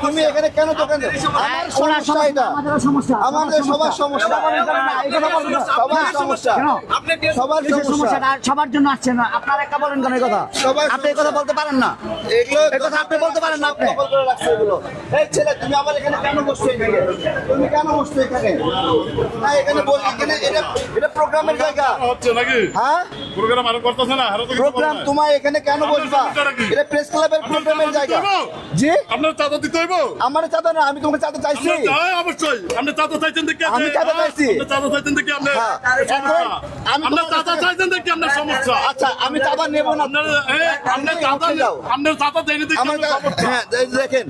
তুমি এখানে কেন দোকান দাও? আমার সমস্যা এটা, আমাদের সবার সমস্যা, সবার সমস্যা, সবার সমস্যা, সবার জন্য আসছে না। আপনারা একটা বলেন কেন এই কথা? আপনি এই কথা বলতে পারেন না, এগুলো এই কথা আপনি বলতে পারেন না। আপনি দখল করে রাখছো এগুলো। এই ছেলে, তুমি আমার এখানে কেন বসছো? এখানে তুমি কেন বসছো এখানে? না, এখানে বল, এখানে এটা প্রোগ্রামের জায়গা হচ্ছে নাকি? হ্যাঁ, প্রোগ্রাম আর করতেছ না? আর তো কিছু প্রোগ্রাম বলে না। তোমার এখানে কেন বসবা? এটা প্রেস ক্লাবের প্রোগ্রামের জায়গা। জি, আপনার চাঁদা দিতে হইব? আমার চাঁদা না, আমি তোমাকে চাঁদা চাইছি। হ্যাঁ, অবশ্যই। আপনি চাঁদা চাইছেন দেখি আমি চাঁদা চাইছি। আপনি চাঁদা চাইছেন দেখি আপনি হ্যাঁ, এখন আমি আপনার তোমার চাঁদা চাইছেন দেখি আপনার সমস্যা। আচ্ছা, আমি চাঁদা নেব না। আপনার চাঁদা আপনার চাঁদা দেয়নি দেখি আমার আপনার সমস্যা। হ্যাঁ, দেখেন,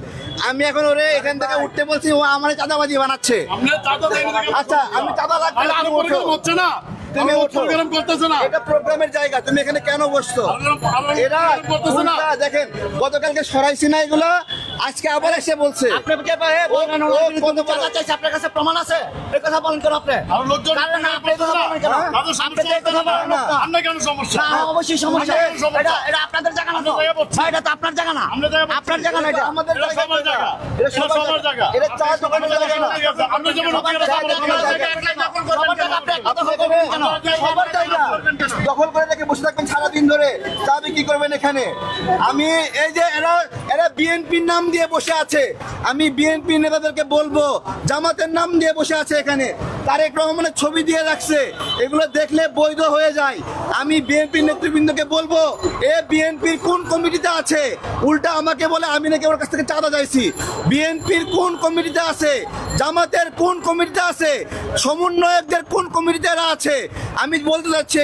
আমি এখন ওরে এখান থেকে উঠতে বলছি, ও আমার চাঁদাবাজি বানাচ্ছে। আপনার চাঁদা দেয়নি দেখি আচ্ছা, আমি চাঁদা লাগবে না, আর তুমি ওঠো। প্রোগ্রাম হচ্ছে না, তুমি আমি ওঠো। প্রোগ্রাম করতেছ না। এটা প্রোগ্রামের জায়গা, তুমি এখানে কেন বসছো? এরা করতেছ না। উল্টা, দেখেন, গতকালকে সরাইছি না এগুলো, আজকে আবার এসে বলছে। আপনি কে পায় বলেন? ও কত বড়- চাঁদা চাইছে, আপনার কাছে প্রমাণ আছে? এই কথা বলেন কেন আপনি? আর লোকজন কারণ আপনি এই কথা বলেন কেন? তাদের আপনি তো এই কথা বলেন না। আপনার কেন সমস্যা? না, অবশ্যই সমস্যা। আপনার সমস্যা। এটা আপনাদের জায়গা না তো? আমরা জায়গা পাচ্ছি। ভাই, এটা তো আপনার জায়গা না। আমরা জায়গা পাচ্ছি। আপনার জায়গা না এটা। আমাদের এটা জায়গা সবার না। জায়গা। এটা এটা সবার জায়গা। এটা চা দোকানের জায়গা না। আপনি যেমন সবার জায়গা, আপনার জায়গা সবার জায়গা আপনি এত দখল করবেন কেন? সবার জায়গা দখল করে রেখে বসে থাকবেন সারাদিন ধরে, চা বিক্রি করবেন এখানে। আমি এই যে এরা বিএনপির নাম দিয়ে বসে আছে, আমি বিএনপি নেতাদেরকে বলবো, জামাতের নাম দিয়ে বসে আছে এখানে, তারেক রহমানের ছবি দিয়ে রাখছে, এগুলো দেখলে বৈধ হয়ে যায়। আমি বিএনপি নেতৃবৃন্দকে বলবো, এ বিএনপির কোন কমিটিতে আছে? উল্টা আমাকে বলে আমি নাকি ওর কাছ থেকে চাঁদা চাইছি। বিএনপির কোন কমিটিতে আছে? জামাতের কোন কমিটিতে আছে? সমন্বয়কদের কোন কমিটিতে এরা আছে? আমি বলতে যাচ্ছি,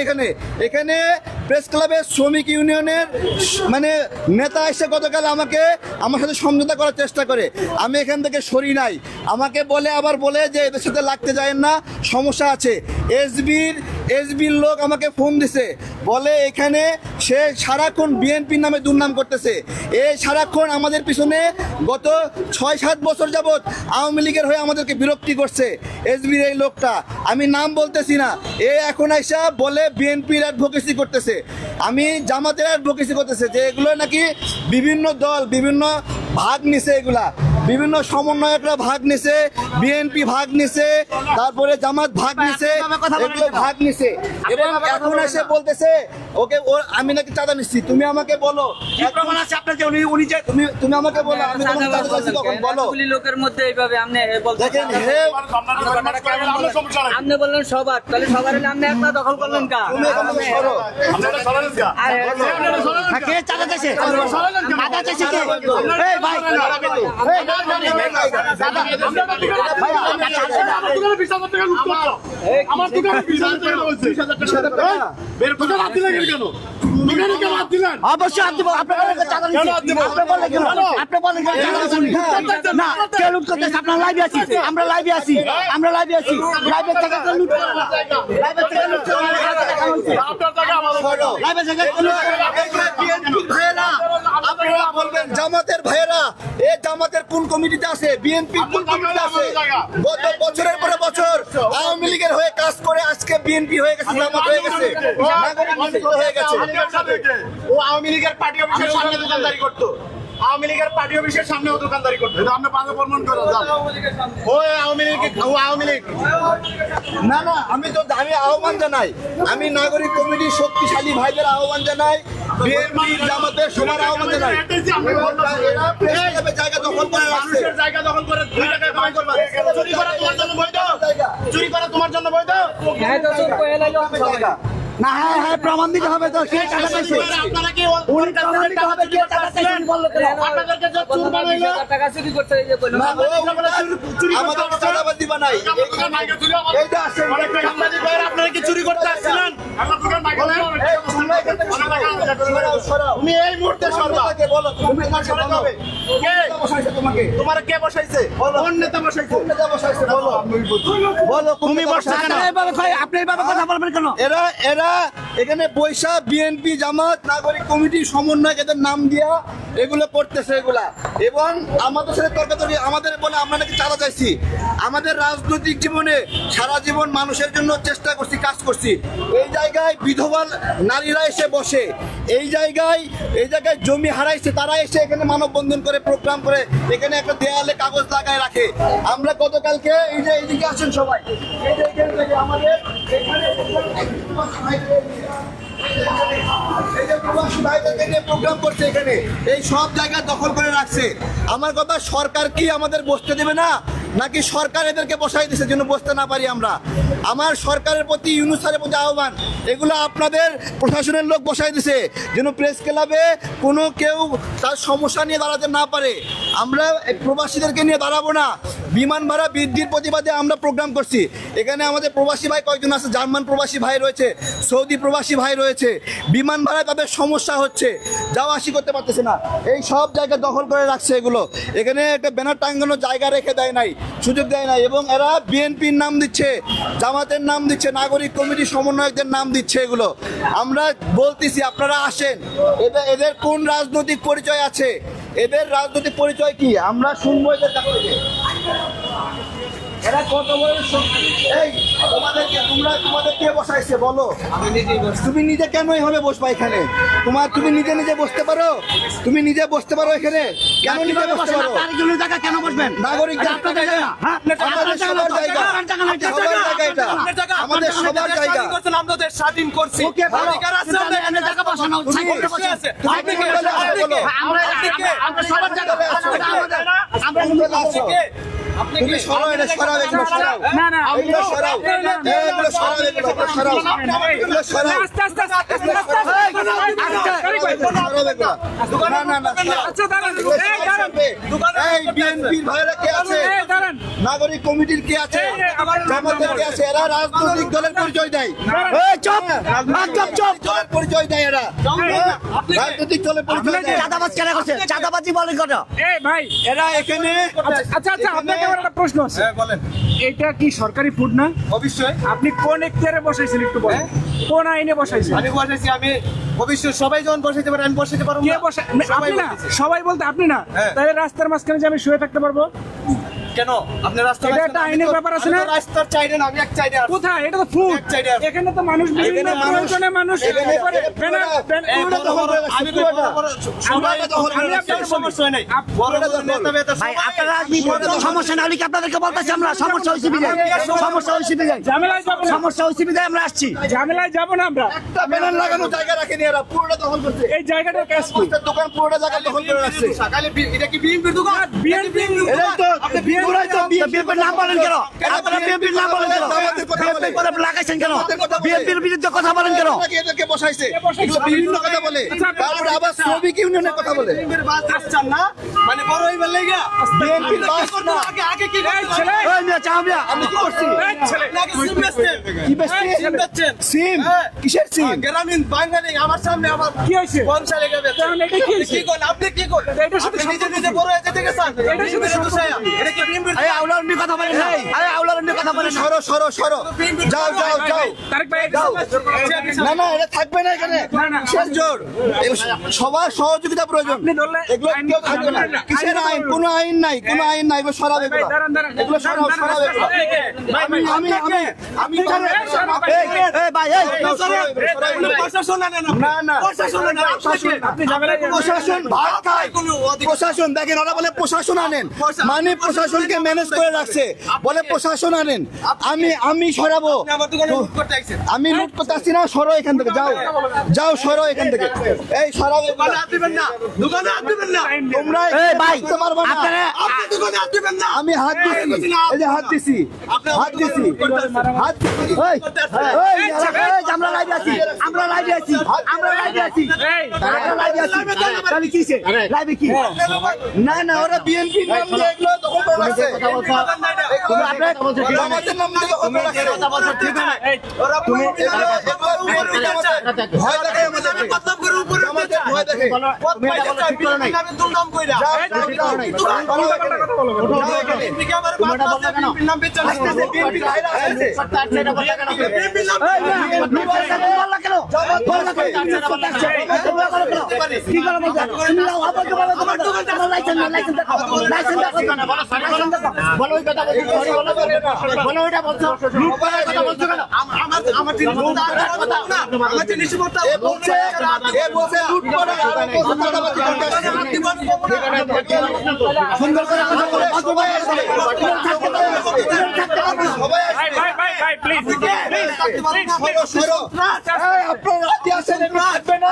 এখানে প্রেস ক্লাবের শ্রমিক ইউনিয়নের মানে নেতা এসে গতকাল আমার সাথে সমঝোতা করার চেষ্টা করে, আমি এখান থেকে সরি নাই। আমাকে আবার বলে যে এদের সাথে লাগতে যায়েন না, সমস্যা আছে। এসবির লোক আমাকে ফোন দিছে, বলে এখানে সে সারাক্ষণ বিএনপির নামে দুর্নাম করতেছে। সারাক্ষণ আমাদের পিছনে গত 6-7 বছর যাবৎ আওয়ামী লীগের হয়ে আমাদেরকে বিরক্তি করছে এসবির এই লোকটা। আমি নাম বলতেছি না। এখন আইসা বলে বিএনপির অ্যাডভোকেসি করতেছে, আমি জামাতের অ্যাডভোকেসি করতেছে, যে এগুলো নাকি বিভিন্ন দল বিভিন্ন ভাগ নিছে, এগুলা বিভিন্ন সমন্বয়করা ভাগ নিছে, বিএনপি ভাগ নিছে, তারপরে জামাত ভাগ নিছে, এগুলো ভাগ নিছে। এবং এখন এসে বলতেছে আমি নাকি চাঁদা নিচ্ছি। তুমি আমাকে বলো, কি প্রমাণ আছে আপনার যে উনি যে তুমি আমাকে বলো, আমি তখন চাঁদা চাইছি তখন বলো। লোকের মধ্যে এইভাবে আপনি বলতে দেখেন, আপনার সমস্যা নাই। আপনি বললেন সবার, তাহলে সবার আপনি একটা দখল করলেন কা? তুমি এখান থেকে সরো। আপনারা সরালেন কা? কে চাঁদা চাইছে? চাঁদা চাইছে কে? এই ভাই, আমার দোকানে 20,000 টাকা হয়েছে। 20,000 টাকা বের করে হাত দিলেন কেন? দোকানে কেন হাত দিলেন? অবশ্যই হাত দিব। আপনার বলেন কেন চাঁদা নিচ্ছে? আপনি বলেন কেন? আপনি বলেন কেন চাঁদা নিচ্ছে? না, কে লুট করতেছে? আপনার লাইভে আছি, আমরা লাইভে আছি, লাইভে থেকে কেউ লুট করে না। লাইভে থেকে লুট করে না, দেখা হচ্ছে। আপনার জায়গা আমাদের জায়গা। লাইভে থেকে কেউ লুট করে না। বিএনপির ভাইয়েরা, আপনারা বলবেন জামাতের ভাইয়েরা, জামাতের কোন কমিটিতে আছে? বিএনপি কোন কমিটিতে আছে? গত বছরের পরে বছর আওয়ামী লীগের হয়ে কাজ করে আজকে বিএনপি হয়ে গেছে, জামাত হয়ে গেছে, নাগরিক নেতৃত্ব হয়ে গেছে। ও আওয়ামী লীগের পার্টি অফিসের সামনে দোকানদারি করতো। আওয়ামী লীগের পার্টি অফিসের সামনেও দোকানদারি করতো। এটা আপনি পাঁচে প্রমাণ করে যান। ও আওয়ামী লীগ না, আমি আহ্বান জানাই, আমি নাগরিক কমিটির শক্তিশালী ভাইদের আহ্বান জানাই, বিএনপি জামাতের সবার আহ্বান জানাই। এরা প্রেস ক্লাবের জায়গা দখল করে রাখছে। মানুষের জায়গা দখল করে 2 টাকা কামাই করবা। চুরি করা তোমার জন্য বৈধ? চুরি করা তোমার জন্য বৈধ? হ্যাঁ, তো চুপ করে লাইলো জায়গা। না, হ্যাঁ, প্রমাণ দিতে হবে তো। কে চাঁদা চাইছে? আপনারা কি উনি প্রমাণ দিতে হবে, কে চাঁদা চাইছে উনি বললো কেন? আপনাদেরকে যে চুর বানাইলো, 20,000 টাকা চুরি করতে এই যে কইলো। না, আমাদের চাঁদাবাজি বানাই। এই যে আসেন, সাংবাদিক ভাইয়েরা, আপনারা কি চুরি করতে আসছিলেন? আপনার দোকান মাইকে এই তোমরা এখান থেকে সরাও। তুমি এই মুহূর্তে সরবা। বলো, তুমি সরাও যাবে। কে বসাইছে তোমাকে? তোমার কে বসাইছে? কোন নেতা বসাইছে? কোন নেতা বসাইছে? বলো, বলো, তুমি বসাইছো। আপনি এইভাবে কথা বলবেন কেন? এরা এখানে বৈশা বিএনপি জামাত নাগরিক কমিটি সমন্বয় এদের নাম দিয়া এগুলো করতেছে এগুলা, এবং আমাদের সাথে তর্কাতর্কি আমাদের বলে আমরা নাকি চাঁদা চাইছি। আমাদের রাজনৈতিক জীবনে সারা জীবন মানুষের জন্য চেষ্টা করছি, কাজ করছি। এই জায়গায় বিধবা নারীরা এসে বসে, এই জায়গায় জমি হারাইছে তারা এসে এখানে মানববন্ধন করে, প্রোগ্রাম করে, এখানে একটা দেয়ালে কাগজ লাগায় রাখে। আমরা গতকালকে এই যে এইদিকে আসেন সবাই, এই যে এখানে থেকে আমাদের এখানে এই যে প্রবাসী ভাইদেরকে নিয়ে প্রোগ্রাম করছে এখানে, এই সব জায়গা দখল করে রাখছে। আমার কথা, সরকার কি আমাদের বসতে দেবে না, নাকি সরকার এদেরকে বসাই দিছে যেন বসতে না পারি আমরা? আমার সরকারের প্রতি, ইউনূস স্যারের প্রতি আহ্বান, এগুলো আপনাদের প্রশাসনের লোক বসাই দিছে যেন প্রেস ক্লাবে কোনো কেউ তার সমস্যা নিয়ে দাঁড়াতে না পারে। আমরা এই প্রবাসীদেরকে নিয়ে দাঁড়াবো না। বিমান ভাড়া বৃদ্ধির প্রতিবাদে আমরা প্রোগ্রাম করছি। এখানে আমাদের প্রবাসী ভাই কয়েকজন আছে, জার্মান প্রবাসী ভাই রয়েছে, সৌদি প্রবাসী ভাই রয়েছে। বিমান ভাড়ায় তাদের সমস্যা হচ্ছে, যাওয়া আসি করতে পারতেছে না। এই সব জায়গা দখল করে রাখছে এগুলো। এখানে একটা ব্যানার টাঙ্গানোর জায়গা রেখে দেয় নাই, সুযোগ দেয় নাই, এবং এরা বিএনপির নাম দিচ্ছে, জামাতের নাম দিচ্ছে, নাগরিক কমিটির সমন্বয়কদের নাম দিচ্ছে। এগুলো আমরা বলতেছি, আপনারা আসেন। এদের কোন রাজনৈতিক পরিচয় আছে? এদের রাজনৈতিক পরিচয় কি আমরা শুনবো এদের কাছ থেকে। এরা কত বড় এই তোমাদের কে বসাইছে বলো? তুমি নিজে কেন এইভাবে বসবা এখানে? তুমি নিজে নিজে বসতে পারো? তুমি নিজে বসতে পারো এখানে? কেন নিজে বসতে পারো? আরেকজনের জায়গা কেন বসবেন? নাগরিক আপনাদের জায়গা, হ্যাঁ? আমাদের সবার জায়গা, সবার জায়গা এটা, আমাদের সবার জায়গা। আমাদের স্বাধীন করছি, ওকে, ভালো। অধিকার আছে তাহলে এনে জায়গা বসানো, সাইকেলটা বসে আছে। আপনি কে বলে আসো বলো? আমরা সবার জায়গা, আমরা তুমি সরাও, এটা সরাও, এগুলো সরাও, এগুলো সরাও, এগুলো সরাও, এগুলো সরাও, এগুলো সরাও, না না না, এই বিএনপির ভাইরা কে আছে? নাগরিক কমিটির কে আছে? জামাতের কে আছে? এরা রাজনৈতিক দলের পরিচয় দেয়। দলের পরিচয় দেয় এরা, রাজনৈতিক দলের পরিচয় দেয়। চাঁদাবাজ কেন করছে? চাঁদাবাজি বলেন কেন? এরা এখানে আচ্ছা আপনাকে আমার একটা প্রশ্ন আছে। বলেন। এটা কি সরকারি ফুড না? অবশ্যই আপনি কোন এখতিয়ারে বসাইছেন একটু বলেন, কোন আইনে বসাইছেন? আমি বসেছি, আমি অবশ্যই সবাই যখন বসাইতে পারে আমি বসাইতে পারবো কে না? বসা আপনি না, সবাই বলতে আপনি না, হ্যাঁ। তাহলে রাস্তার মাঝখানে যে আমি শুয়ে থাকতে পারবো? কেন? আপনি রাস্তা এটা একটা আইনের ব্যাপার আছে না? রাস্তার চাইডে না, আমি এক চাইডে আছি। কোথায়? এটা তো ফুড। এক সাইডে আছে। এখানে তো মানুষ বিভিন্ন এখানে মানুষ- প্রয়োজনে মানুষ এখানে- একেবারে এই বড় বড়, আমি তো বড় বড় সবাই দখল করে আমি রাখছে। আপনার সমস্যা নাই, বড় বড় নেতা বেতা ভাই, সবাই- আপনারা সমস্যা না হলে কি আপনাদেরকে বলতেছি আমরা সমস্যা হয়েছে বিদায়, সমস্যা হয়েছে বিদায়, ঝামেলায় যাবো না, সমস্যা হয়েছে বিদায় আমরা আসছি। ঝামেলায় যাবো না আমরা। একটা ব্যানার লাগানো জায়গা রাখেনি এরা, পুরোটা দখল করছে। এই জায়গাটার কাজ কি? একটা দোকান পুরোটা জায়গা দখল করে রাখছে। সকালে এটা কি বিএনপির দোকান? বিএনপি এরাই তো আপনি পুরোটাই তো বিএনপির নাম বলেন কেন? আপনারা বিএনপির নাম বলেন কেন? বিএনপির করে লাগাইছেন কেন? বিএনপির বিরুদ্ধে কথা বলেন কেন? এদেরকে বসাইছে, এগুলো বিভিন্ন কথা বলে, তারপরে আবার শ্রমিক ইউনিয়নের কথা বলে। বিএনপির বাস আসছেন না, মানে বড় হইবার লাগা বিএনপির বাস না। আগে আগে কি করতেন? ছেলে, ওই মিয়া, চা মিয়া। আমি কি করছি? নাকি সিম বেচতেন? কি বেশি? সিম বেচছেন? সিম? হ্যাঁ। কিসের সিম? গ্রামীণ বাঙালি আমার সামনে আমার কি হয়েছে? 50 লেগে বেচছেন। তাহলে এটা কি হয়েছে? কি করেন আপনি? কি করেন? এটার সাথে আপনি নিজে নিজে বড় হয়ে যেতে গেছেন? এটার সাথে দোষায়া। এটা কি বিএনপির আরে আউলার নিয়ে কথা বলেন না, আরে আউলার নিয়ে কথা বলেন না। সরো সরো সরো, যাও যাও যাও। তারেক ভাই, যাও। না না, এটা থাকবে না এখানে। না, না। কিসের জোর? সবার সহযোগিতা প্রয়োজন। আপনি ধরলে এগুলো আইন কেউ থাকবে না। ধরলে কিসের আইন? কোনো আইন নাই, কোনো আইন নাই। এগুলো সরাব, ভাই, এগুলো দাঁড়ান, দাঁড়ান। এগুলো সরাব, সরাব এগুলো। আমি আমি আমি আমি এই ভাই, এই প্রশাসন আনে না। না না, প্রশাসন আনে না। আপনি ঝামেলায় যাবেন। প্রশাসন ভাত খায়। প্রশাসন দেখেন, ওরা বলে প্রশাসন আনেন, মানে প্রশাসনকে ম্যানেজ করে রাখছে, বলে প্রশাসন আনেন। আমি সরাবো, আপনি আমার দোকানে লুট করতে আইছেন। আমি লুট করতে আসছি না। সরো এখান থেকে, যাও যাও, সরো এখান থেকে। এই সরাও, দোকানে হাত দিবেন না, দোকানে হাত দিবেন না। তোমরা এই ভাই, করতে পারবে না। আপনারা আপনি দোকানে হাত দিবেন না। আমি হাত দিছি, এই যে হাত দিছি, হাত দিছি, হাত দিছি। এই, এই, এই, আমরা লাইভে আছি, আমরা লাইভে আছি, আমরা লাইভে আছি, এই, আমরা লাইভে আছি। তাহলে কিসে? লাইভে কি? না না, ওরা বিএনপি নাম দিয়ে এগুলো দখল করে রাখছে। তুমি আপনার জামাতের নাম দিয়ে দখল করে রাখছে। তুমি ভয় দেখে আমাদেরকে। জামাতের ভয় দেখে। তুমি এটা বলো ঠিক করো নাই যাও, যাও, যাও, যাও। বলো এখানে। যাও এখানে। তুমি এটা বলছো কেন আসতেছে, বিএনপি ভাইরা আসতেছে। এটা বলছো কেন বললা কেন বললা কেন কি করে বলছো তুমি যাও আমাকে বলো তোমার লাইসেন্স না লাইসেন্স দেখাও লাইসেন্স দেখাও বলো ওই কথা বলছো বলো ওইটা বলছো কথা বলছো কেন আমার জিনিস এ বলছে লুট করে আর বলছে চাঁদাবাজি করতে আসছে। সুন্দর করে কথা বলো সবাই আসবে। সবাই আসবে। ভাই প্লিজ সরো, সরো। এই, আপনারা রাতে আসেন, থাকবে না।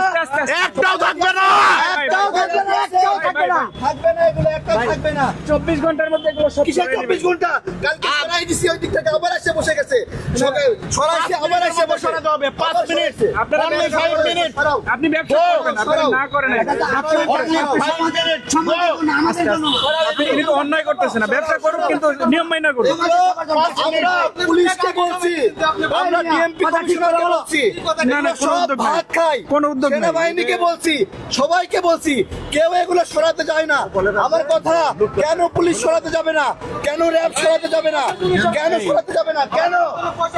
একটাও থাকবে না। একটাও থাকবে না, একটাও থাকবে না। থাকবে না, এগুলো একটাও থাকবে না। 24 ঘন্টার মধ্যে এগুলো সব কিসের 24 ঘন্টা? কালকে সরাই দিছি, ওই দিক থেকে আবার এসে বসে গেছে। সরাইছি, আবার এসে বসে। সরাতে হবে 5 মিনিট। আপনারা Only 5 মিনিট। সরাও। আপনি ব্যবসা করবেন আপনারা না করেন আপনি কিন্তু অন্যায় করতেছেন না ব্যবসা করুন কিন্তু নিয়ম মাইনা করুন আমরা পুলিশকে বলছি, আমরা ডিএমপি কমিশনারকে বলছি, না, না, কোনো সব উদ্যোগ নাই। ভাত খাই, কোনো উদ্যোগ নাই। সেনাবাহিনীকে বলছি, সবাইকে বলছি, কেউ এগুলো সরাতে যায় না। আমার কথা, কেন পুলিশ সরাতে যাবে না, কেন র্যাব সরাতে যাবে না, কেন সরাতে যাবে না, কেন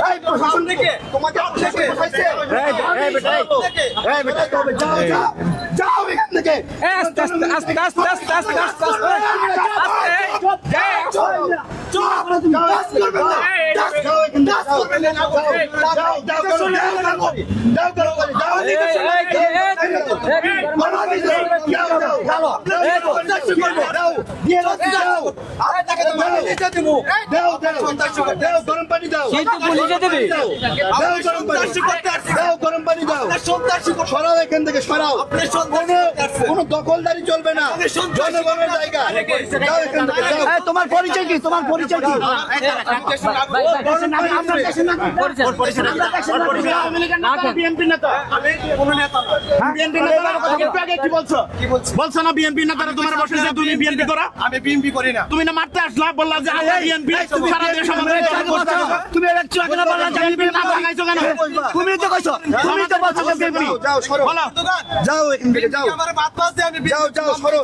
এই প্রশাসন থেকে তোমাকে থেকে বসাইছে? যাও, যাও, যাও এখান থেকে। আস্তে আস্তে আস্তে আস্তে আস্তে আস্তে আস্তে গরম পানি দাও, কিন্তু পুলিশে দেবে গরম পানি দাও, সরাও এখান থেকে, সরাও। কোনো দখলদারি চলবে না, জনগণের জায়গা। যাও এখান থেকে, যাও। এই, তোমার পরিচয় কি তোমার পরিচয় কি বিএনপি নেতা। বিএনপি নেতা একটু আগে কি বলছো? বলছো না বিএনপি নেতারা তোমার বসেছে, তুমি বিএনপি করা? আমি বিএমপি করি না। তুমি না মারতে আসলা, বললা যে আমরা বিএনপি সারা দেশ আমাদের তুমি একটু আগে না বললা যে আমি না লাগাইছো কেন? তুমি তো কইছো তুমি তো বলছো যে বিএনপি যাও, সরো। যাও এখান থেকে, যাও। যাও, যাও, সরো।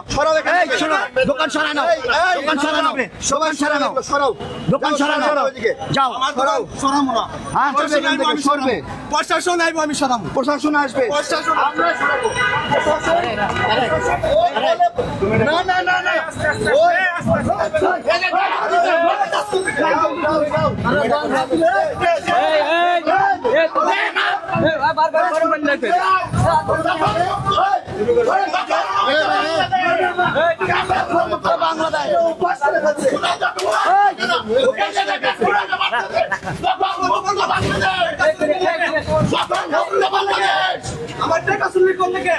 সরাও এখান এই থেকে। শোনো দোকান সরানো দোকান সরানো সবাই সরানো, সরাও। দোকান যাও, সরানো সরাও ওইদিকে। যাও সরাও। হ্যাঁ সরবে এখান থেকে, সরবে। প্রশাসন আইবো, আমি সরাবো। প্রশাসন আসবে। না, না, না, না। ওই, বারবার গরম পানি লাগবে আমার টাকা চুরি করলে কে?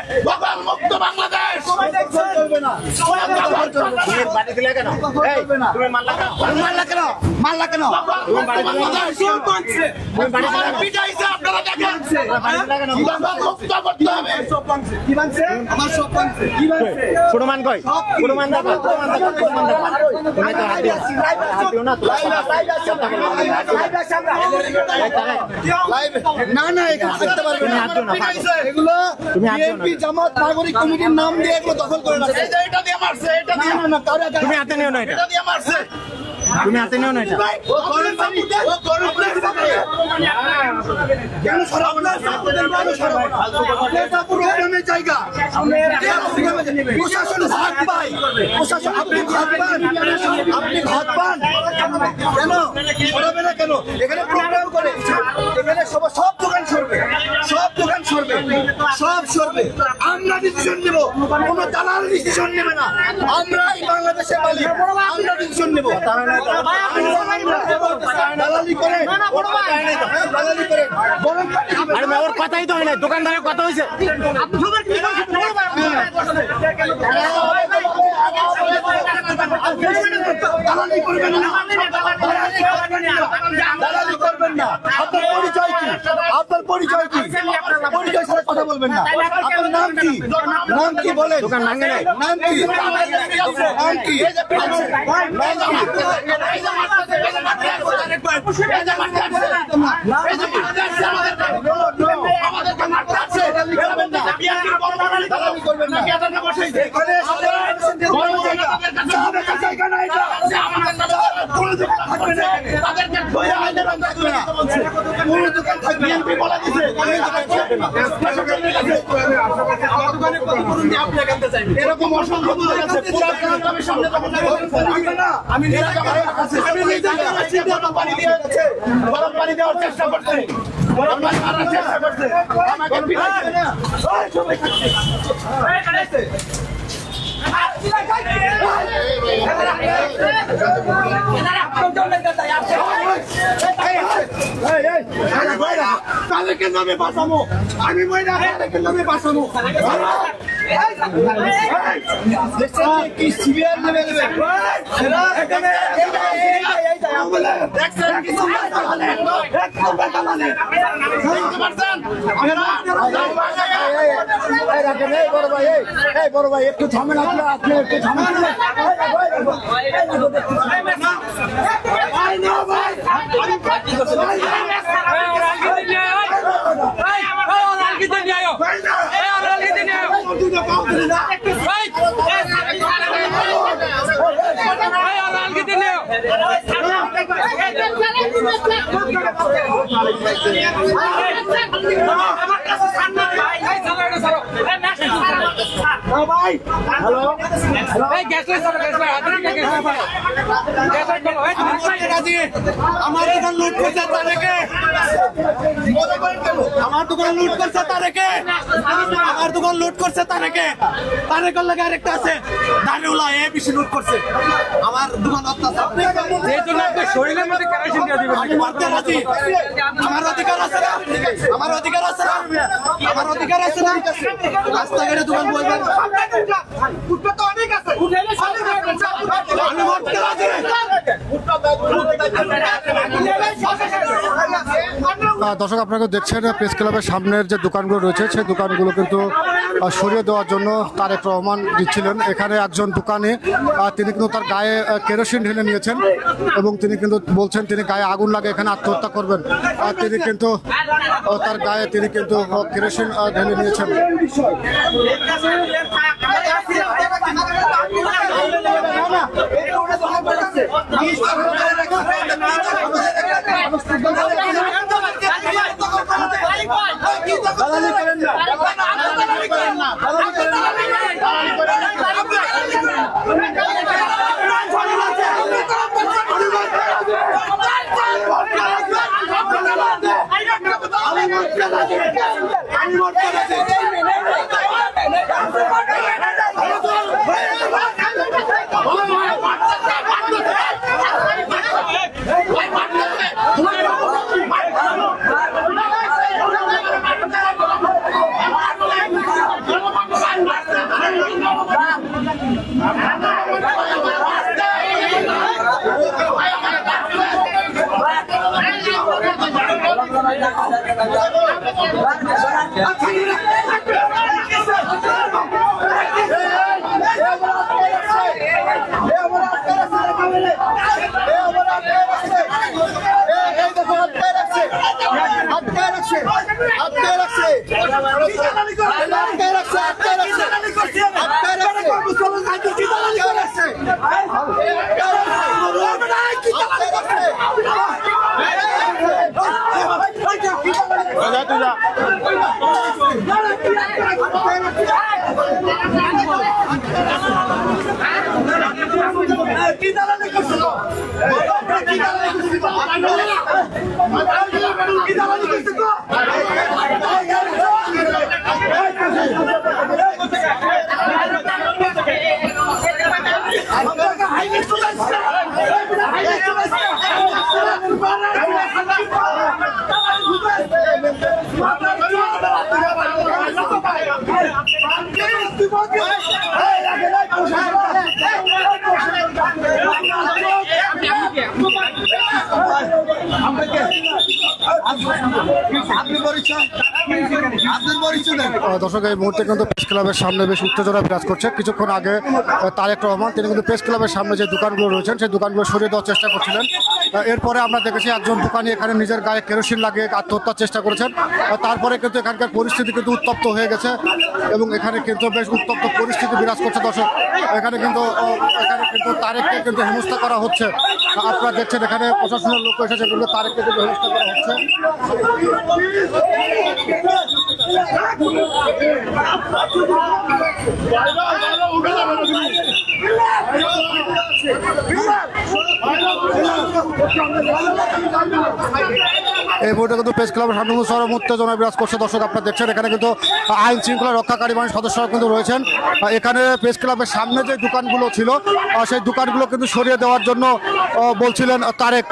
মুক্ত বাংলাদেশ। মারলা কেন আমার পিটাইছে, আপনারা দেখেন। মুক্ত করতে হবে। কি বানছে? আমার সব বানছে। কি বানছে? প্রমাণ কই প্রমাণ দেখো প্রমাণ দেখো প্রমাণ দেখো তুমি তো হাত দিও না তো লাইভে। না, না, এখানে থাকতে পারবে না। এগুলো তুমি হাত দিও না। বিএনপি জামাত নাগরিক কমিটির নাম দিয়ে এগুলো দখল করে রাখছে। এই যে এটা দিয়ে মারছে, এটা না, দিয়ে না, না, কারো কারো- তুমি হাতে নিও না এটা এটা দিয়ে মারছে। তুমি হাতে নিও না এটা ও গরম পানি, ও গরম পানি দিবে। কেন সরাবো না? কেন সরাবো না? এটা প্রোগ্রামের জায়গা। প্রশাসন ভাগ পায়। প্রশাসন, আপনি ভাগ পান। আপনি ভাগ পান। কেন? সরাবে না কেন? এখানে প্রোগ্রাম করে। এখানে সব দোকান সরবে। সব দোকান সরবে। সব সরবে। আমরা ডিসিশন নেব। কোনো দালাল ডিসিশন নেবে না। আমরা এই বাংলাদেশের মালিক। আমরা ডিসিশন নেব। দালালি করে। দালালি করে। গরম পানি দিবে। আরে ওর কথাই তো হয় না দোকানদারের কথা হইছে দালালি করবেন না। দালালি করবেন না। আপনার পরিচয় কি? আপনার পরিচয় কি? পরিচয় ছাড়া কথা বলবেন না। আপনার নাম কি? নাম কি বলেন? নাম কি? নাম কি? এরকম অসংখ্য দূর আছে পুরো গ্রামের সামনে আমি গরম পানি দেওয়ার চেষ্টা করছি গরম পানি মারার চেষ্টা করছে আমাকে পিটাইছে না তাদেরকে নামে বাঁচাবো আমি মহিলা তাদেরকে নামে বাঁচাবো কি সিভিয়ার লেভেল বড় ভাই একটু ঝামেলা আপনি একটু ঝামেলা আমার দোকান লুট করছে তারেকে আমার দোকান লুট করছে তারেকে আমার দোকান লুট করছে তারেকে তারেকের লাগে আরেকটা আছে দাঁড়িউলা এ বেশি লুট করছে আমার দোকান অত্যাচার এই জন্য আপনি শরীরের মধ্যে কেরোসিন দিয়ে দিবেন আমি মারতে রাজি আমার অধিকার আছে না আমার অধিকার আছে না আমার অধিকার আছে না রাস্তাঘাটে দোকান বলবেন আমি মারতে রাজি দর্শক আপনারা দেখছেন প্রেস ক্লাবের সামনের যে দোকানগুলো রয়েছে সেই দোকানগুলো কিন্তু সরিয়ে দেওয়ার জন্য তারেক রহমান দিচ্ছিলেন। এখানে একজন দোকানে তিনি কিন্তু তার গায়ে কেরোসিন ঢেলে নিয়েছেন এবং তিনি কিন্তু বলছেন তিনি গায়ে আগুন লাগে এখানে আত্মহত্যা করবেন। তিনি কিন্তু তার গায়ে তিনি কিন্তু কেরোসিন ঢেলে নিয়েছেন। আপনি পরিচয় আপনার পরিচয় দেন। দর্শক এই মুহূর্তে কিন্তু প্রেস ক্লাবের সামনে বেশ উত্তেজনা বিরাজ করছে। কিছুক্ষণ আগে তারেক রহমান তিনি কিন্তু প্রেস ক্লাবের সামনে যে দোকানগুলো রয়েছেন সেই দোকানগুলো সরিয়ে দেওয়ার চেষ্টা করছিলেন। এরপরে আমরা দেখেছি একজন দোকানি এখানে নিজের গায়ে কেরোসিন লাগিয়ে আত্মহত্যার চেষ্টা করেছেন। তারপরে কিন্তু এখানকার পরিস্থিতি কিন্তু উত্তপ্ত হয়ে গেছে এবং এখানে কিন্তু বেশ উত্তপ্ত পরিস্থিতি বিরাজ করছে। দর্শক এখানে কিন্তু তারেককে কিন্তু হেনস্থা করা হচ্ছে। আপনারা দেখছেন এখানে প্রশাসনের লোক এসেছে কিন্তু তারেককে কিন্তু হেনস্থা করা হচ্ছে। এই মুহূর্তে কিন্তু প্রেস ক্লাবের সামনে চরম উত্তেজনা বিরাজ করছে। দর্শক আপনারা দেখছেন এখানে কিন্তু আইন শৃঙ্খলা রক্ষাকারী বাহিনীর সদস্যরা কিন্তু রয়েছেন। এখানে প্রেস ক্লাবের সামনে যে দোকানগুলো ছিল সেই দোকানগুলো কিন্তু সরিয়ে দেওয়ার জন্য বলছিলেন তারেক।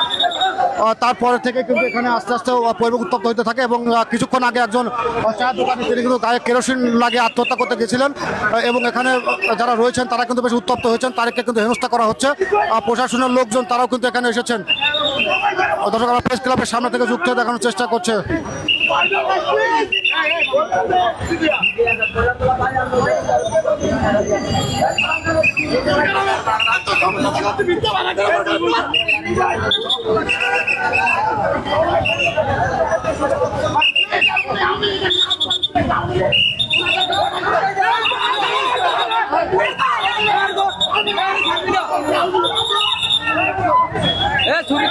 তারপরে থেকে কিন্তু এখানে আস্তে আস্তে পরিবেশ উত্তপ্ত হতে থাকে এবং কিছুক্ষণ আগে একজন চা দোকানি তিনি কিন্তু গায়ে কেরোসিন লাগিয়ে আত্মহত্যা করতে গেছিলেন এবং এখানে যারা রয়েছেন তারা কিন্তু বেশ উত্তপ্ত হয়েছেন। তারেককে কিন্তু হেনস্থা করা হচ্ছে। প্রশাসনের লোকজন তারাও কিন্তু এখানে এসেছেন। দর্শক আমরা প্রেস ক্লাবের সামনে থেকে যুক্ত হয়ে দেখানোর চেষ্টা করছে। ছুরি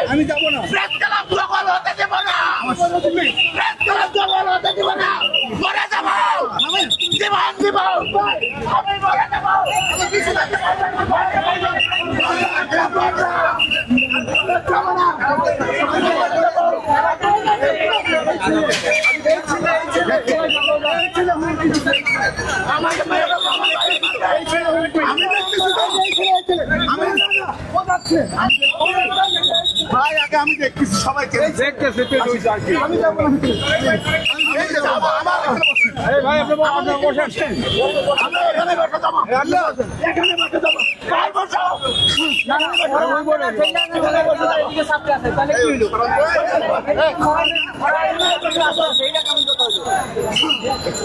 আমি যাবো না। ভাই আগে আমি দেখতেছি সবাইকে দেখতেছি আমি যাবো না। এই ভাই আপনি বসেন।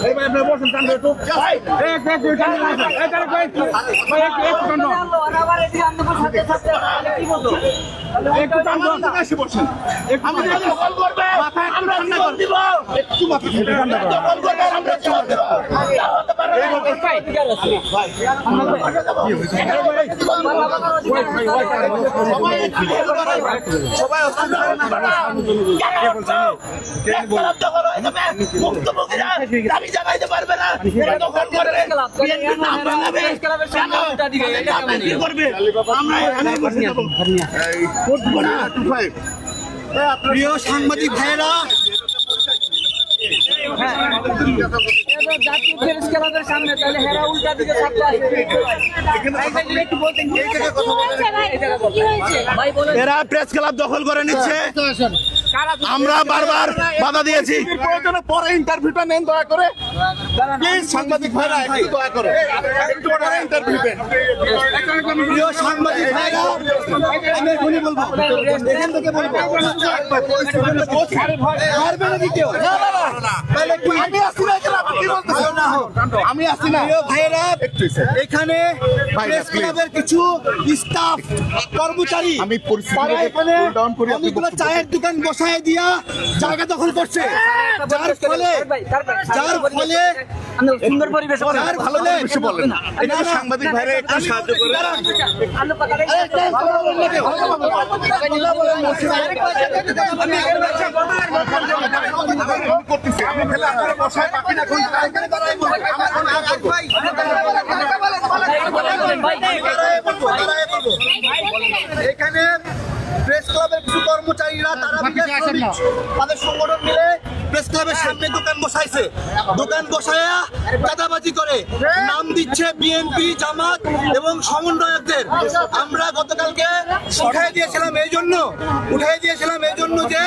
এই ভাই আপনি বসেন টান একটু। একটু টান বসেন। প্রিয় সাংবাদিক ভাইয়েরা, জাতীয় প্রেস ক্লাবের সামনে তাহলে হেরা উল্টা দিকে থাকতে ভাই বলে এরা প্রেস ক্লাব দখল করে নিচ্ছে। আমরা বারবার বাধা দিয়েছি। প্রয়োজনে পরে ইন্টারভিউটা নেন দয়া করে, প্লিজ সাংবাদিক ভাইরা একটু দয়া করে একটু পরে ইন্টারভিউ দেন। প্রিয় সাংবাদিক ভাইরা, আমি এখনই বলবো, এখান থেকে বলবো, পারবে নাকি কেউ? তাহলে কি আমি আসছি না, এখানে আপনি কি বলতেছেন? আমি আসছি না। প্রিয় ভাইয়েরা, এখানে প্রেস ক্লাবের কিছু স্টাফ কর্মচারী আমি তারা এখানে অনেকগুলো চায়ের দোকান বসায় দিয়া জায়গা দখল করছে, যার ফলে সুন্দর পরিবেশ এটা সাংবাদিক ভাইরা একটু সাহায্য করে। আমি ফেলে আপনারা বসায় বাকি না কোন এখানে প্রেস ক্লাবের কিছু কর্মচারীরা তারা মিলে শ্রমিক, তাদের সংগঠন মিলে প্রেস ক্লাবের সামনে দোকান বসাইছে। দোকান বসায়া চাঁদাবাজি করে নাম দিচ্ছে বিএনপি, জামাত এবং সমন্বয়কদের। আমরা গতকালকে উঠাই দিয়েছিলাম এই জন্য যে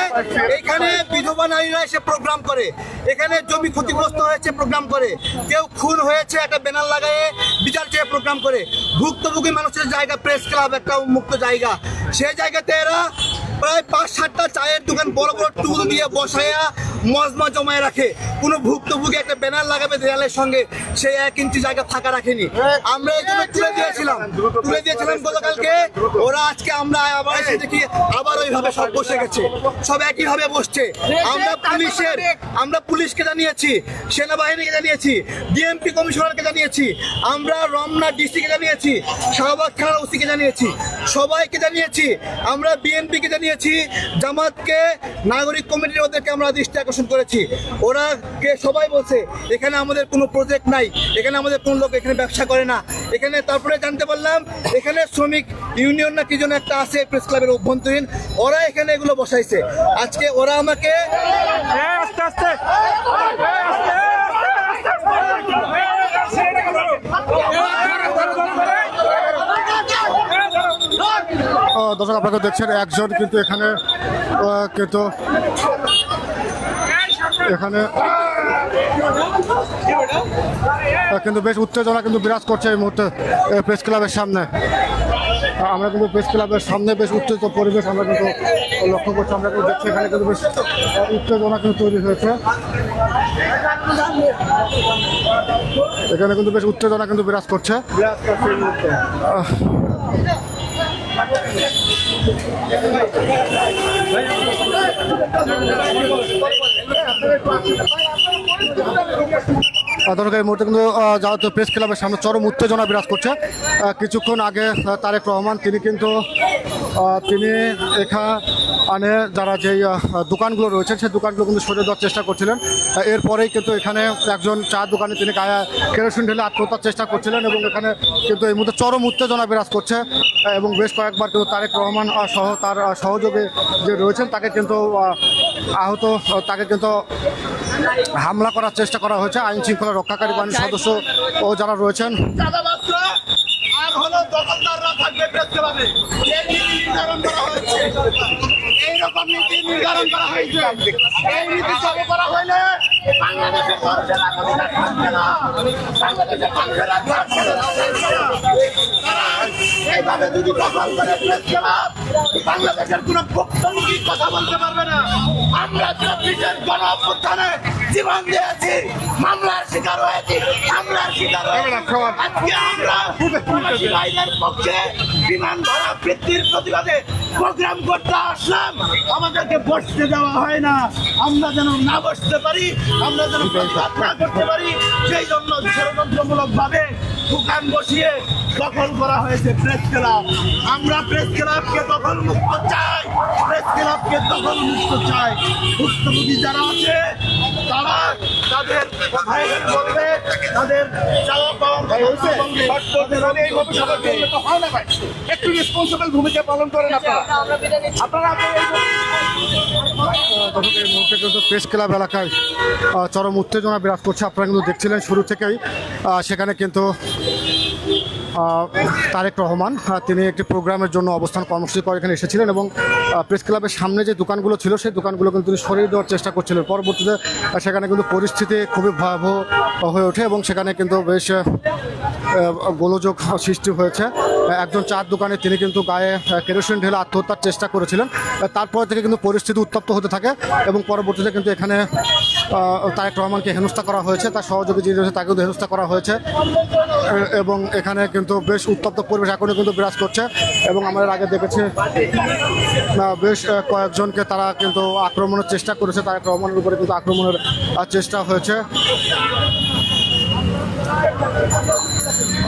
এখানে বিধবা নারীরা এসে প্রোগ্রাম করে, এখানে জমি ক্ষতিগ্রস্ত হয়েছে প্রোগ্রাম করে, কেউ খুন হয়েছে একটা ব্যানার লাগায়ে বিচার চেয়ে প্রোগ্রাম করে। ভুক্তভোগী মানুষের জায়গা প্রেস ক্লাব একটা উন্মুক্ত জায়গা, সেই জায়গাতে এরা প্রায় 5-7টা চায়ের দোকান বড় বড় টুল দিয়ে বসায়া মজমা জমায় রাখে। কোনো ভুক্তভোগী একটা ব্যানার লাগাবে দেয়ালের সঙ্গে, সেই 1 ইঞ্চি জায়গা ফাঁকা রাখেনি। আমরা এই জন্য তুলে দিয়েছিলাম গতকালকে। ওরা আজকে আমরা আবার এসে দেখি আবার ওইভাবে সব বসে গেছে, সব একইভাবে বসছে। আমরা পুলিশকে জানিয়েছি, সেনাবাহিনীকে জানিয়েছি, ডিএমপি কমিশনারকে জানিয়েছি, আমরা রমনা ডিসিকে জানিয়েছি, শাহবাগ থানার ওসিকে জানিয়েছি, সবাইকে জানিয়েছি। আমরা বিএনপিকে জানিয়েছি, জামাতকে, নাগরিক কমিটির ওদেরকে আমরা দৃষ্টি আকর্ষণ করেছি। ওরা কে সবাই বলছে এখানে আমাদের কোনো প্রজেক্ট নাই, এখানে আমাদের কোন লোক এখানে ব্যবসা করে না এখানে। তারপরে জানতে পারলাম এখানে শ্রমিক ইউনিয়ন না কি যেন একটা আছে প্রেস ক্লাবের অভ্যন্তরীণ, ওরা এখানে এগুলো বসাইছে। আজকে ওরা আমাকে আস্তে আস্তে দর্শক আপনারা দেখছেন একজন কিন্তু এখানে কিন্তু বেশ উত্তেজনা কিন্তু বিরাজ করছে এই মুহূর্তে প্রেস ক্লাবের সামনে। আমরা কিন্তু প্রেস ক্লাবের সামনে বেশ উত্তেজিত পরিবেশ আমরা কিন্তু লক্ষ্য করছি। আমরা কিন্তু দেখছি এখানে কিন্তু বেশ উত্তেজনা কিন্তু তৈরি হয়েছে, এখানে কিন্তু বেশ উত্তেজনা কিন্তু বিরাজ করছে। দর্শক এই মুহূর্তে কিন্তু যাওয়াতে প্রেস ক্লাবের সামনে চরম উত্তেজনা বিরাজ করছে। কিছুক্ষণ আগে তারেক রহমান তিনি এখানে যারা যেই দোকানগুলো রয়েছে সেই দোকানগুলো কিন্তু সরিয়ে দেওয়ার চেষ্টা করছিলেন। এরপরেই কিন্তু এখানে একজন চা দোকানে তিনি গায়ে কেরোসিন ঢেলে আত্মহত্যার চেষ্টা করছিলেন এবং এখানে কিন্তু এই মুহূর্তে চরম উত্তেজনা বিরাজ করছে এবং বেশ কয়েকবার কিন্তু তারেক রহমান সহ তার সহযোগী যে রয়েছেন তাকে কিন্তু হামলা করার চেষ্টা করা হয়েছে। আইন শৃঙ্খলা রক্ষাকারী বাহিনীর সদস্য ও যারা রয়েছেন আর হলো দখলদাররা থাকবে প্রেস ক্লাবে। এই নীতি নির্ধারণ করা হয়েছে, এইরকম নীতি নির্ধারণ করা হয়েছে। এই নীতি চালু করা হইলে বাংলাদেশের মানুষের আকাঙ্ক্ষা থাকবে না, বাংলাদেশের মানুষের আকাঙ্ক্ষা থাকবে না। তারা এইভাবে যদি দখল করে প্রেস ক্লাব, বাংলাদেশের কোনো ভুক্তভোগী কথা বলতে পারবে না। আমরা 24-এর গণ অভ্যুত্থানে জীবন দিয়েছি, মামলার শিকার হয়েছি, হামলার শিকার হয়েছি। আজকে আমরা প্রবাসী ভাইদের পক্ষে বিমান ভাড়া বৃদ্ধির প্রতিবাদে প্রোগ্রাম করতে আসলাম। আমাদেরকে বসতে দেওয়া হয় না, আমরা যেন না বসতে পারি, আমরা যেন প্রতিবাদ না করতে পারি, সেই জন্য ষড়যন্ত্রমূলক ভাবে দোকান বসিয়ে দখল করা হয়েছে প্রেস ক্লাব। আমরা প্রেস ক্লাবকে দখল মুক্ত চাই, প্রেস ক্লাবকে দখল মুক্ত চাই। ভুক্তভোগী যারা আছে তারা তাদের কথায় বলবে, তাদের চাওয়া পাওয়ার একটু রেসপন্সিবল ভূমিকা পালন করেন আপনারা। এই মুহূর্তে কিন্তু প্রেস ক্লাব এলাকায় চরম উত্তেজনা বিরাজ করছে। আপনারা কিন্তু দেখছিলেন শুরু থেকেই সেখানে কিন্তু তারেক রহমান তিনি একটি প্রোগ্রামের জন্য অবস্থান কর্মসূচি করে এখানে এসেছিলেন এবং প্রেস ক্লাবের সামনে যে দোকানগুলো ছিল সেই দোকানগুলো কিন্তু তিনি সরিয়ে দেওয়ার চেষ্টা করছিলেন। পরবর্তীতে সেখানে কিন্তু পরিস্থিতি খুবই ভয়াবহ হয়ে ওঠে এবং সেখানে কিন্তু বেশ গোলযোগ সৃষ্টি হয়েছে। একজন চার দোকানে তিনি কিন্তু গায়ে কেরোসিন ঢেলে আত্মহত্যার চেষ্টা করেছিলেন। তারপর থেকে কিন্তু পরিস্থিতি উত্তপ্ত হতে থাকে এবং পরবর্তীতে কিন্তু এখানে তারেক রহমানকে হেনস্থা করা হয়েছে, তার সহযোগী যিনি রয়েছে তাকেও হেনস্থা করা হয়েছে এবং এখানে কিন্তু বেশ উত্তপ্ত পরিবেশ এখনও কিন্তু বিরাজ করছে এবং আমরা আগে দেখেছি বেশ কয়েকজনকে তারা কিন্তু আক্রমণের চেষ্টা করেছে, তারেক রহমানের উপরে কিন্তু আক্রমণের চেষ্টা হয়েছে।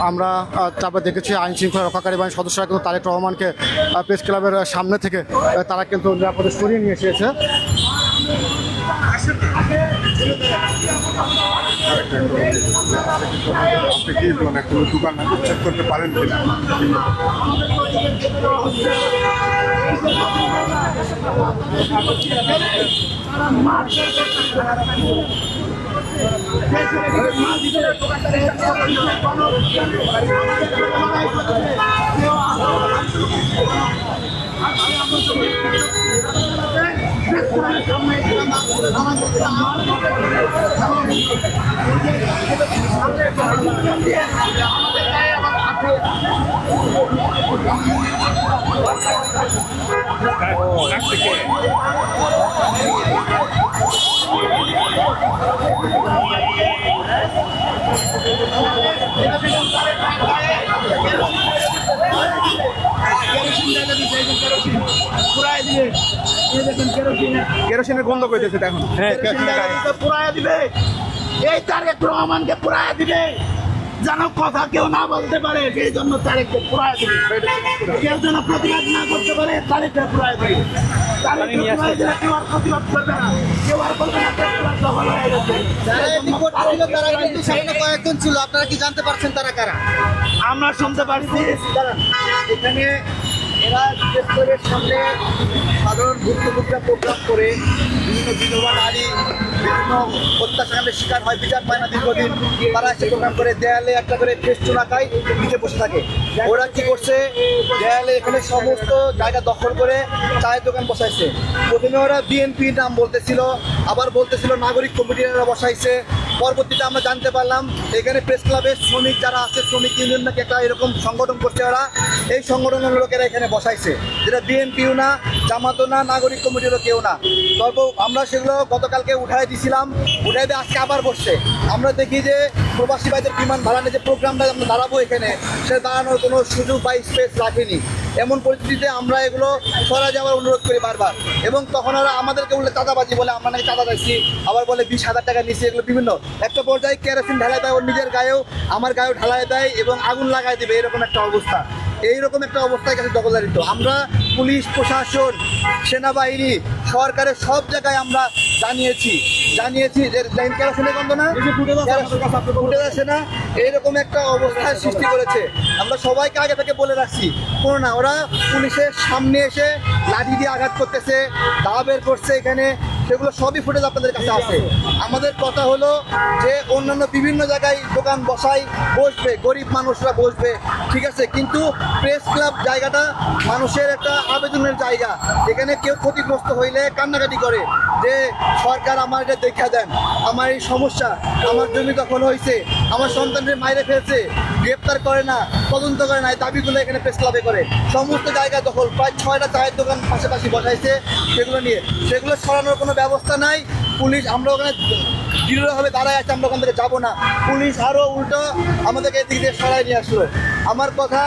আমরা তারপর দেখেছি আইন শৃঙ্খলা রক্ষাকারী বাহিনীর সদস্যরা কিন্তু তারেক রহমানকে প্রেস ক্লাবের সামনে থেকে তারা কিন্তু নিরাপদে সরিয়ে নিয়ে এসেছে। আপনি কি মানে কোনো দোকান চেক করতে পারেন কিনা? কেরোসিনের গন্ধ কইতেছে এখন। পুরাইয়া দিবে, এই তারেক রহমানকে পুরাইয়া দিবে, যেন কথা কেউ না বলতে পারে, সেই জন্য তারেককে পুরাইয়া দিবে। কেউ যেন প্রতিবাদ না করতে পারে, তারেককে পুরাইয়া দিবে। তারেককে পুরাইয়া দিলে কেউ আর প্রতিবাদ করবে না, কেউ আর বলবে না প্রতিবাদ দখল হয়ে গেছে। তারা কিন্তু সামনে কয়েকজন ছিল, আপনারা কি জানতে পারছেন তারা কারা? আমরা শুনতে পারছি এখানে এরা স্টেজের সামনে সাধারণ ভুক্তভোগীরা প্রোগ্রাম করে বিভিন্ন বিধবা নারী বিভিন্ন হত্যাকাণ্ডের শিকার হয়, বিচার পায় না দীর্ঘদিন, তারা এসে প্রোগ্রাম করে দেয়ালে একটা করে ফেস্টু রাখায় নিচে বসে থাকে। ওরা কি করছে, দেয়ালে এখানে সমস্ত জায়গা দখল করে চায়ের দোকান বসাইছে। প্রথমে ওরা বিএনপি নাম বলতেছিল, আবার বলতেছিল নাগরিক কমিটিরা বসাইছে। পরবর্তীতে আমরা জানতে পারলাম এখানে প্রেস ক্লাবের শ্রমিক যারা আছে, শ্রমিক ইউনিয়ন নাকি একটা এরকম সংগঠন করছে ওরা। এই সংগঠনের লোকেরা এখানে বসাইছে, যেটা বিএনপিও না, জামাতও না, নাগরিক কমিটিরও কেউ না। তবে আমরা সেগুলো গতকালকে উঠাই দিয়েছিলাম, উঠাই দিয়ে আজকে আবার বসছে। আমরা দেখি যে প্রবাসী ভাইদের বিমান ভাড়া নিয়ে যে প্রোগ্রামটা আমরা দাঁড়াবো এখানে, সে দাঁড়ানোর কোনো সুযোগ বা স্পেস রাখেনি। এমন পরিস্থিতিতে আমরা এগুলো সরা যাওয়ার অনুরোধ করি বারবার, এবং তখন ওরা আমাদেরকে বলে চাঁদাবাজি বলে, আমরা নাকি চাঁদা চাইছি, আবার বলে 20,000 টাকা নিচ্ছি, এগুলো বিভিন্ন। একটা পর্যায়ে কেরোসিন ঢালাই দেয় ওর নিজের গায়েও, আমার গায়েও ঢালাই দেয় এবং আগুন লাগাই দেবে, এরকম একটা অবস্থা। এইরকম একটা অবস্থায় কাছে দখলদারিত্ব। আমরা পুলিশ প্রশাসন, সেনাবাহিনী, সরকারের সব জায়গায় আমরা জানিয়েছি যে কেরোসিনের গন্ধ না ফুটে আসে না, এইরকম একটা অবস্থার সৃষ্টি করেছে। আমরা সবাইকে আগে থেকে বলে রাখছি, কোনো না, ওরা পুলিশের সামনে এসে লাঠি দিয়ে আঘাত করতেছে, দা বের করছে এখানে, সেগুলো সবই ফুটেজ আপনাদের কাছে আছে। আমাদের কথা হলো যে অন্যান্য বিভিন্ন জায়গায় দোকান বসাই, বসবে, গরিব মানুষরা বসবে, ঠিক আছে, কিন্তু প্রেস ক্লাব জায়গাটা মানুষের একটা আবেদনের জায়গা। এখানে কেউ ক্ষতিগ্রস্ত হইলে কান্নাকাটি করে যে সরকার আমার এটা দেখা দেন, আমার এই সমস্যা, আমার জমি দখল হয়েছে, আমার সন্তানদের মাইরে ফেলছে, গ্রেপ্তার করে না, তদন্ত করে না, এই দাবিগুলো এখানে প্রেস ক্লাবে করে। সমস্ত জায়গা দখল, প্রায় 6টা চায়ের দোকান পাশাপাশি বসাইছে, সেগুলো নিয়ে সেগুলো সরানোর কোনো ব্যবস্থা নাই। পুলিশ, আমরা ওখানে দৃঢ়ভাবে দাঁড়ায় আছে, আমরা ওখান থেকে যাবো না। পুলিশ আরও উল্টো আমাদেরকে এদিক দিয়ে সরাই নিয়ে আসলো। আমার কথা,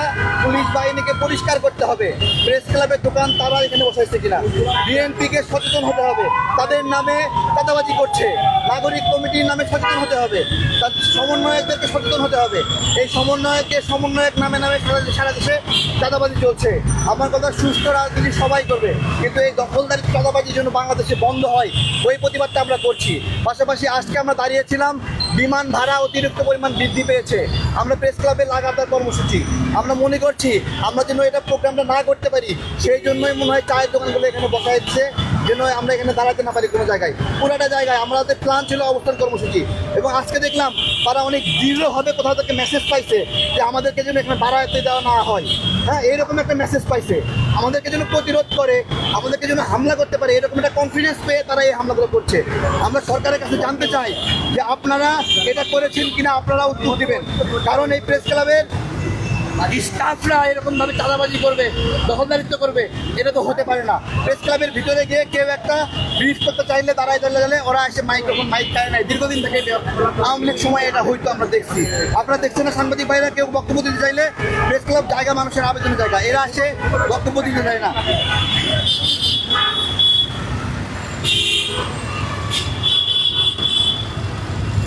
পুলিশ বাহিনীকে পরিষ্কার করতে হবে প্রেস ক্লাবের দোকান তারা এখানে বসাইছে কিনা। বিএনপিকে সচেতন হতে হবে, তাদের নামে চাঁদাবাজি করছে, নাগরিক কমিটির নামে সচেতন হতে হবে, তার সমন্বয়কদেরকে সচেতন হতে হবে। এই সমন্বয়ক নামে সারা দেশে চাঁদাবাজি চলছে। আমার কথা, সুস্থ রাজনীতি সবাই করবে, কিন্তু এই দখলদারি চাঁদাবাজির জন্য বাংলাদেশে বন্ধ হয়, ওই প্রতিবাদটা আমরা করছি। পাশাপাশি আজকে আমরা দাঁড়িয়েছিলাম, বিমান ভাড়া অতিরিক্ত পরিমাণ বৃদ্ধি পেয়েছে। আমরা প্রেস ক্লাবে লাগাতার কর্মসূচি, আমরা মনে করছি আমরা যেন এটা প্রোগ্রামটা না করতে পারি, সেই জন্যই মনে হয় চায়ের দোকানগুলো এখানে বসা দিচ্ছে, যেন আমরা এখানে দাঁড়াতে না পারি কোনো জায়গায়। পুরাটা জায়গায় আমাদের প্ল্যান ছিল অবস্থান কর্মসূচি, এবং আজকে দেখলাম তারা অনেক দৃঢ়ভাবে কোথাও থেকে মেসেজ পাইছে যে আমাদেরকে যেন এখানে দাঁড়াতে দেওয়া না হয়। হ্যাঁ, এইরকম একটা মেসেজ পাইছে, আমাদেরকে যেন প্রতিরোধ করে, আমাদেরকে যেন হামলা করতে পারে, এরকম একটা কনফিডেন্স পেয়ে তারা এই হামলাগুলো করছে। আমরা সরকারের কাছে জানতে চাই যে আপনারা এটা করেছেন কিনা, আপনারা উত্তর দিবেন। কারণ এই প্রেস ক্লাবের স্টাফরা এরকম ভাবে চাঁদাবাজি করবে, দখলদারিত্ব করবে, এটা তো হতে পারে না। প্রেস ক্লাবের ভিতরে গিয়ে কেউ একটা ব্রিফ করতে চাইলে, দাঁড়ায় ওরা এসে মাইক চায় নাই, দীর্ঘদিন থেকে আওয়ামী লীগ সময় এটা হয়তো আমরা দেখছি। আপনারা দেখছেন না, সাংবাদিক ভাইরা কেউ বক্তব্য দিতে চাইলে, প্রেস ক্লাব জায়গা মানুষের আবেদনের জায়গা, এরা আসে বক্তব্য দিতে চায় না।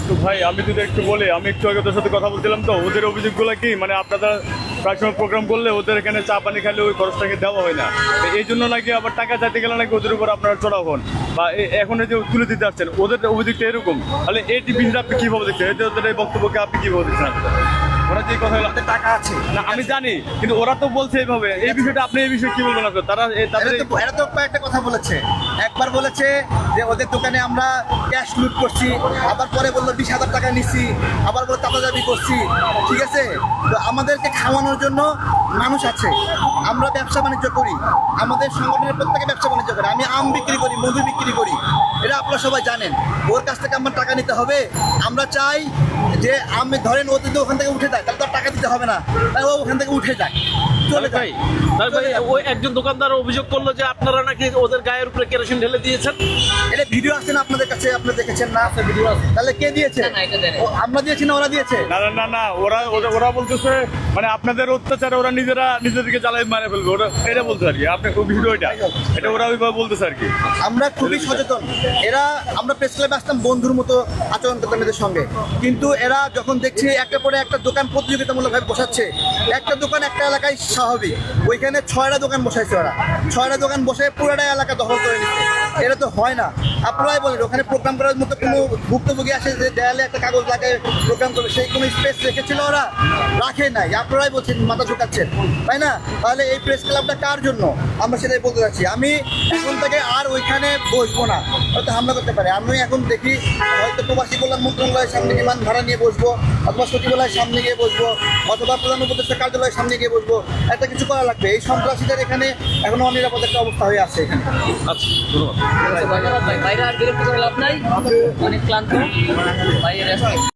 তো ভাই, আমি যদি একটু বলি, আমি একটু আগে ওদের সাথে কথা বলছিলাম, তো ওদের অভিযোগগুলো কি, মানে আপনারা প্রায় সময় প্রোগ্রাম করলে ওদের এখানে চা পানি খাইলে ওই খরচটাকে দেওয়া হয় না। তো এই জন্য নাকি আবার টাকা চাইতে গেলে নাকি ওদের উপর আপনারা চড়াও হন, বা এখন এই যে তুলে দিতে আসছেন ওদের অভিযোগটা এরকম। তাহলে এই বিষয়টা আপনি কীভাবে দেখছেন? এতে ওদের এই বক্তব্যকে আপনি কীভাবে দেখছেন? ওরা যে কথাগুলো টাকা আছে না আমি জানি, কিন্তু ওরা তো বলছে এইভাবে। এই বিষয়টা আপনি এই বিষয়ে কি বলবেন? আপনার তারা তাদের এরা তো কয়েকটা কথা বলেছে। একবার বলেছে যে ওদের দোকানে আমরা ক্যাশ লুট করছি, আবার পরে বললো 20,000 টাকা নিচ্ছি, আবার বললো চাঁদাচাঁদি করছি। ঠিক আছে, তো আমাদেরকে খাওয়ানোর জন্য মানুষ আছে, আমরা ব্যবসা বাণিজ্য করি, আমাদের সংগঠনের প্রত্যেকে ব্যবসা বাণিজ্য করে। আমি আম বিক্রি করি, মধু বিক্রি করি, এটা আপনারা সবাই জানেন। ওর কাছ থেকে আমার টাকা নিতে হবে? আমরা চাই যে আমি ধরেন ও যদি ওখান থেকে উঠে যায় তাহলে তো টাকা দিতে হবে না, তাই ও ওখান থেকে উঠে যায়, চলে যায়। তারপরে ওই একজন দোকানদার অভিযোগ করলো যে আপনারা নাকি ওদের গায়ের উপরে কেরোসিন ঢেলে দিয়েছেন। এটা ভিডিও আছে না আপনাদের কাছে? আপনারা দেখেছেন না? ভিডিও আছে। তাহলে কে দিয়েছে? আমরা দিয়েছি না ওরা দিয়েছে? না না না না, ওরা বলতেছে মানে আপনাদের অত্যাচারে ওরা নিজেদেরকে জ্বালাই মারে ফেলবে, ওরা এটা বলছে আর কি। আপনি ভিডিওটা এটা ওরা ওইভাবে বলতেছে আর কি। আমরা খুবই সচেতন। আমরা প্রেস ক্লাবে আসতাম, বন্ধুর মতো আচরণ করতাম এদের সঙ্গে, কিন্তু এরা যখন দেখছি একটা পরে একটা দোকান প্রতিযোগিতামূলকভাবে বসাচ্ছে, একটা দোকান একটা এলাকায় স্বাভাবিক, ওইখানে 6টা দোকান বসাইছে ওরা, 6টা দোকান বসে পুরোটা এলাকা দখল করে নিচ্ছে। এটা তো হয় না। আপনারাই বলেন ওখানে প্রোগ্রাম করার মতো কোনো ভুক্তভোগী আসে যে দেয়ালে একটা কাগজ লাগায় প্রোগ্রাম করবে, সেই কোনো স্পেস রেখেছিল ওরা? রাখে নাই। আপনারাই বলছেন, মাথা ঝুঁকাচ্ছেন, তাই না? তাহলে এই প্রেস ক্লাবটা কার জন্য? আমরা সেটাই বলতে চাচ্ছি। আমি এখন থেকে আর ওইখানে বসবো না, হয়তো হামলা করতে পারে। আমি এখন দেখি হয়তো প্রবাসী কল্যাণ মন্ত্রণালয়ের সামনে বিমান ভাড়া নিয়ে বসবো, অথবা সচিবালয়ের সামনে গিয়ে বসবো, অথবা প্রধান উপদেষ্টা কার্যালয়ের সামনে গিয়ে বসবো। একটা কিছু করা লাগবে। এই সন্ত্রাসীদের এখানে এখনো অনিরাপদ একটা অবস্থা হয়ে আছে এখানে। আচ্ছা, ধন্যবাদ। বাইরে আর বিরক্ত করে লাভ নাই, অনেক ক্লান্ত বাইরে